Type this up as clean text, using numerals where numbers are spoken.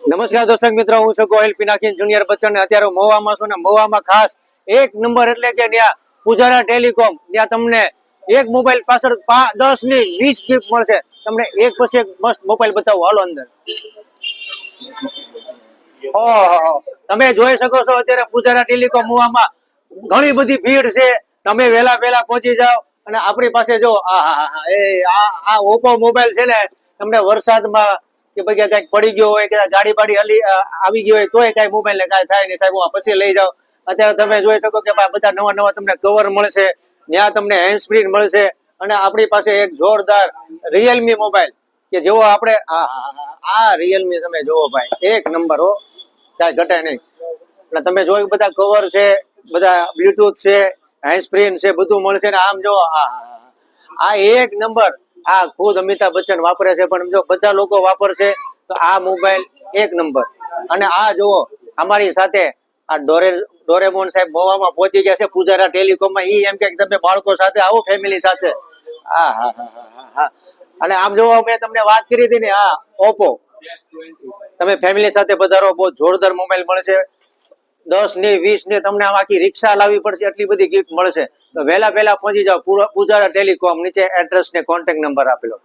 નમસ્કાર દર્શક મિત્રો, હું છું ગોહિલ પિનાકીન જુનિયર બચ્ચન. અત્યારે મહુવામાં છું ને મહુવામાં ખાસ એક નંબર એટલે કે ત્યાં પૂજારા ટેલિકોમ, ત્યાં તમને એક મોબાઈલ પાછળ 10 ની 20 ગિફ્ટ મળશે. તમને એક પછી એક મસ્ત મોબાઈલ બતાવો, હાલો અંદર. ઓહો, તમે જોઈ શકો છો અત્યારે પૂજારા ટેલિકોમ મહુવામાં ઘણી બધી ભીડ છે. તમે વહેલા પહોંચી જાઓ અને આપણી પાસે જો આ ઓપ્પો મોબાઈલ છે ને, તમને વરસાદમાં કે ભાઈ કઈક પડી ગયો હોય કે ગાડી બાડી હલી આવી ગયો હોય તોય કઈ મોબાઈલ ને કઈ થાય નહીં સાહેબ, હું પછી લઈ જાઓ. અત્યારે તમે જોઈ શકો કે બધા નવા તમને કવર મળશે, ત્યાં તમને હેન્ડ સ્પ્રી મળશે અને આપણી પાસે એક જોરદાર રિયલમી મોબાઈલ કે જેવો આપણે આ રિયલમી તમે જોવો ભાઈ, એક નંબર હો, કઈ ઘટે નહીં. એટલે તમે જોયું બધા કવર છે, બધા બ્લુટૂથ છે, હેન્ડ સ્પ્રી છે, બધું મળશે ને આમ જો આ એક નંબર. આ ખુદ અમિતાભ બચ્ચન વાપરે છે, પણ જો બધા લોકો વાપરશે તો આ મોબાઈલ એક નંબર. અને આ જુઓ અમારી સાથે આ ડોરેમોન સાહેબ મહુવામાં પહોંચી ગયા છે પૂજારા ટેલિકોમમાં. ઈ એમ કે તમે બાળકો સાથે આવો, ફેમિલી સાથે. અને આમ જોવો મેં તમને વાત કરી હતી ને, આ ઓપ્પો તમે ફેમિલી સાથે પધારો, બહુ જોરદાર મોબાઈલ મળશે. 10 ની 20 ની તમને આમ આખી રિક્ષા લાવવી પડશે, એટલી બધી ગિફ્ટ મળશે. તો વહેલા પહોંચી જાઓ પૂજારા ટેલિકોમ. નીચે એડ્રેસ ને કોન્ટેક્ટ નંબર આપેલો.